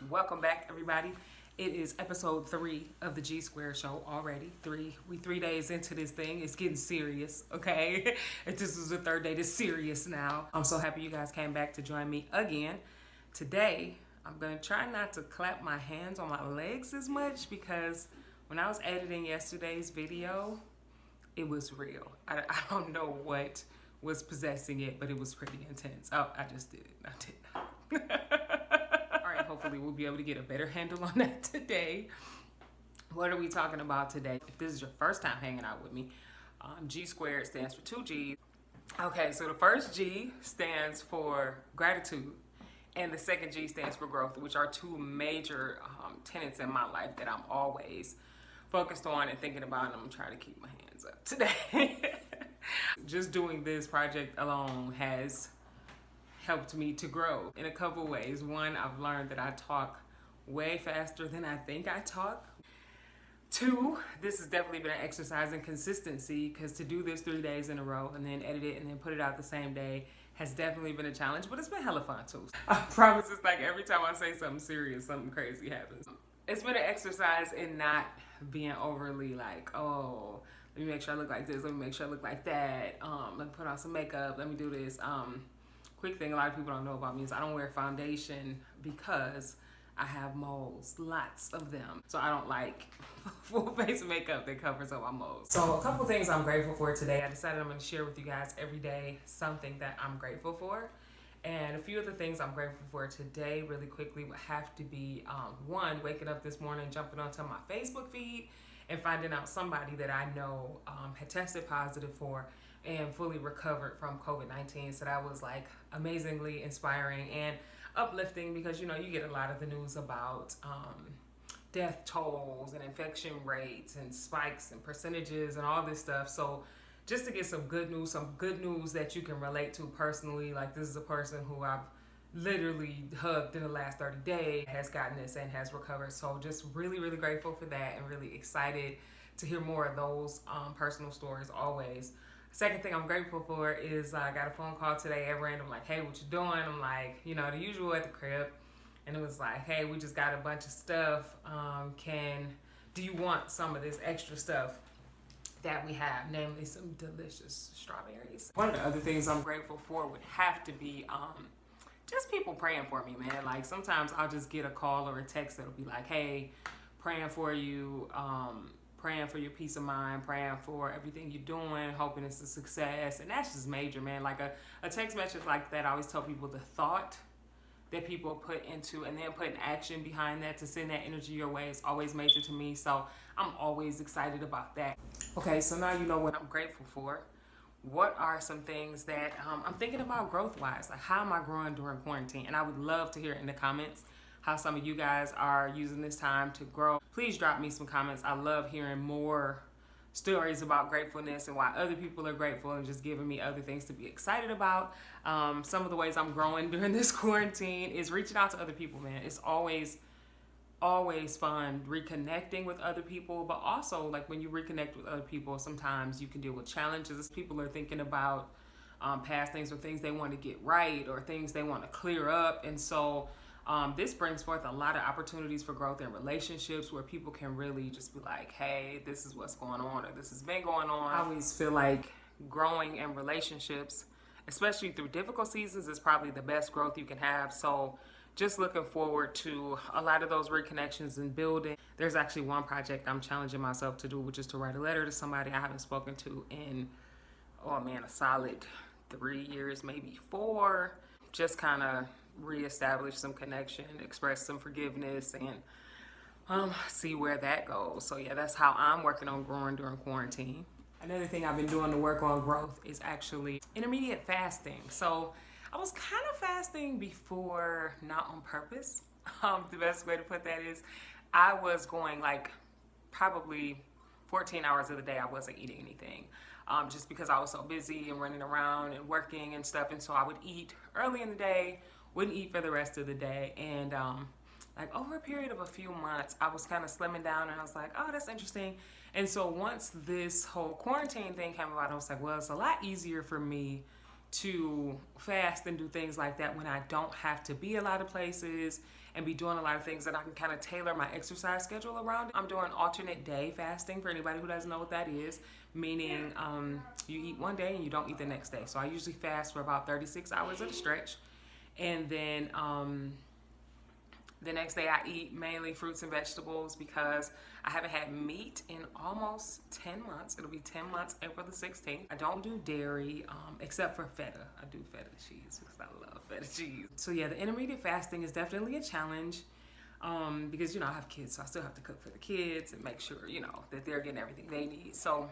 Welcome back, everybody. It is episode 3 of the G Square Show already. We 3 days into this thing. It's getting serious, okay? If this is the third day, it's serious now. I'm so happy you guys came back to join me again. Today, I'm gonna try not to clap my hands on my legs as much because when I was editing yesterday's video, it was real. I don't know what was possessing it, but it was pretty intense. Oh, I just did it. I did not. All right, hopefully we'll be able to get a better handle on that today. What are we talking about today? If this is your first time hanging out with me, G squared stands for 2 G's. Okay, so the first G stands for gratitude, and the second G stands for growth, which are two major tenets in my life that I'm always focused on and thinking about, and I'm trying to keep my hands up today. Just doing this project alone has helped me to grow in a couple ways. One, I've learned that I talk way faster than I think I talk. 2, this has definitely been an exercise in consistency, because to do this 3 days in a row and then edit it and then put it out the same day has definitely been a challenge, but it's been hella fun too. I promise it's like every time I say something serious, something crazy happens. It's been an exercise in not being overly like, oh, let me make sure I look like this, let me make sure I look like that, let me put on some makeup, let me do this. Quick thing a lot of people don't know about me is I don't wear foundation because I have moles, lots of them. So I don't like full face makeup that covers up my moles. So a couple things I'm grateful for today. I decided I'm gonna share with you guys every day something that I'm grateful for. And a few of the things I'm grateful for today really quickly would have to be, one, waking up this morning, jumping onto my Facebook feed and finding out somebody that I know had tested positive for and fully recovered from COVID-19. So that was like amazingly inspiring and uplifting, because you know you get a lot of the news about death tolls and infection rates and spikes and percentages and all this stuff. So just to get some good news that you can relate to personally, like this is a person who I've literally hugged in the last 30 days, has gotten this and has recovered. So just really, really grateful for that and really excited to hear more of those personal stories always. Second thing I'm grateful for is I got a phone call today at random, like, hey, what you doing? I'm like, you know, the usual at the crib. And it was like, hey, we just got a bunch of stuff. Do you want some of this extra stuff that we have, namely some delicious strawberries? One of the other things I'm grateful for would have to be just people praying for me, man. Like sometimes I'll just get a call or a text that'll be like, hey, praying for you, praying for your peace of mind, praying for everything you're doing, hoping it's a success. And that's just major, man. Like a text message like that, I always tell people the thought that people put into and then put an action behind that to send that energy your way is always major to me. So I'm always excited about that. Okay, so now you know what I'm grateful for. What are some things that I'm thinking about growth-wise? Like, how am I growing during quarantine? And I would love to hear in the comments how some of you guys are using this time to grow. Please drop me some comments. I love hearing more stories about gratefulness and why other people are grateful, and just giving me other things to be excited about. Some of the ways I'm growing during this quarantine is reaching out to other people, man. It's always fun reconnecting with other people, but also like when you reconnect with other people, sometimes you can deal with challenges. People are thinking about past things or things they want to get right or things they want to clear up. And so this brings forth a lot of opportunities for growth in relationships where people can really just be like, hey, this is what's going on, or this has been going on. I always feel like growing in relationships, especially through difficult seasons, is probably the best growth you can have. So just looking forward to a lot of those reconnections and building. There's actually one project I'm challenging myself to do, which is to write a letter to somebody I haven't spoken to in, oh man, a solid 3 years, maybe 4. Just kind of reestablish some connection, express some forgiveness, and see where that goes. So yeah, that's how I'm working on growing during quarantine. Another thing I've been doing to work on growth is actually intermediate fasting. So I was kind of fasting before, not on purpose. The best way to put that is I was going like probably 14 hours of the day I wasn't eating anything, just because I was so busy and running around and working and stuff. And so I would eat early in the day, wouldn't eat for the rest of the day. And like over a period of a few months, I was kind of slimming down, and I was like, oh, that's interesting. And so once this whole quarantine thing came about, I was like, well, it's a lot easier for me to fast and do things like that when I don't have to be a lot of places and be doing a lot of things that I can kind of tailor my exercise schedule around. I'm doing alternate day fasting for anybody who doesn't know what that is, meaning you eat one day and you don't eat the next day. So I usually fast for about 36 hours at a stretch, and then the next day I eat mainly fruits and vegetables because I haven't had meat in almost 10 months. It'll be 10 months April the 16th. I don't do dairy except for feta. I do feta cheese because I love feta cheese. So yeah, the intermediate fasting is definitely a challenge because, you know, I have kids, so I still have to cook for the kids and make sure, you know, that they're getting everything they need. So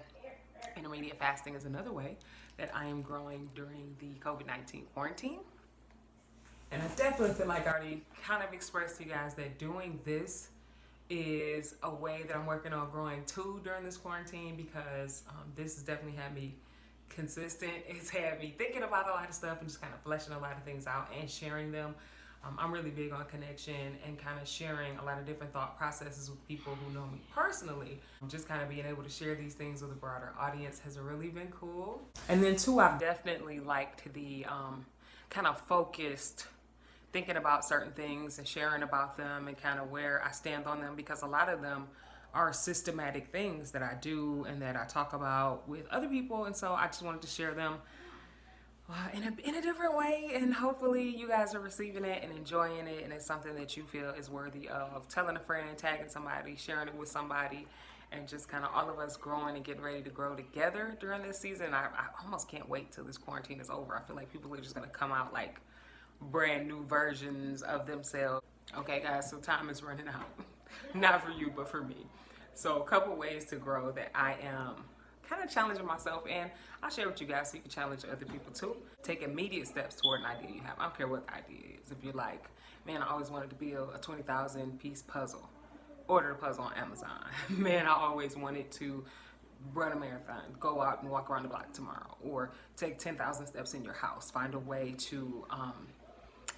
intermediate fasting is another way that I am growing during the COVID-19 quarantine. And I definitely feel like I already kind of expressed to you guys that doing this is a way that I'm working on growing too during this quarantine, because this has definitely had me consistent. It's had me thinking about a lot of stuff and just kind of fleshing a lot of things out and sharing them. I'm really big on connection and kind of sharing a lot of different thought processes with people who know me personally. Just kind of being able to share these things with a broader audience has really been cool. And then too, I've definitely liked the kind of focused thinking about certain things and sharing about them and kind of where I stand on them, because a lot of them are systematic things that I do and that I talk about with other people. And so I just wanted to share them in a different way, and hopefully you guys are receiving it and enjoying it, and it's something that you feel is worthy of telling a friend, tagging somebody, sharing it with somebody, and just kind of all of us growing and getting ready to grow together during this season. I almost can't wait till this quarantine is over. I feel like people are just going to come out like brand new versions of themselves. Okay guys, so time is running out. Not for you, but for me. So a couple ways to grow that I am kind of challenging myself, and I'll share with you guys so you can challenge other people too. Take immediate steps toward an idea you have. I don't care what the idea is. If you're like, man, I always wanted to build a 20,000 piece puzzle, order the puzzle on Amazon. Man, I always wanted to run a marathon, go out and walk around the block tomorrow, or take 10,000 steps in your house. Find a way to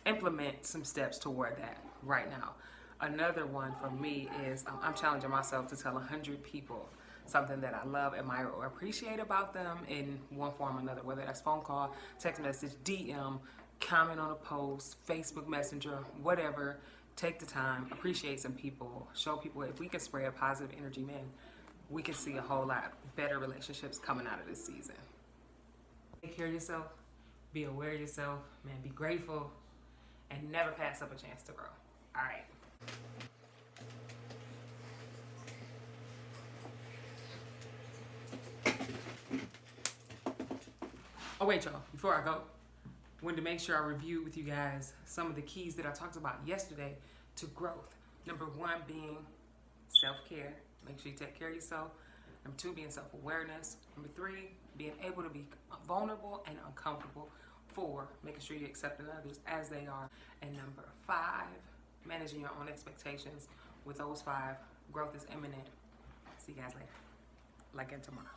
implement some steps toward that right now. Another one for me is I'm challenging myself to tell 100 people something that I love, admire, or appreciate about them in one form or another, whether that's phone call, text message, DM, comment on a post, Facebook Messenger, whatever. Take the time, appreciate some people, show people. If we can spread positive energy, man, we can see a whole lot better relationships coming out of this season. Take care of yourself, be aware of yourself, man, be grateful, and never pass up a chance to grow. All right. Oh wait, y'all, before I go, wanted to make sure I review with you guys some of the keys that I talked about yesterday to growth. Number one being self-care. Make sure you take care of yourself. Number two, being self-awareness. Number three, being able to be vulnerable and uncomfortable. Four, making sure you're accepting others as they are. And number five, managing your own expectations. With those five, growth is imminent. See you guys later. Like in tomorrow.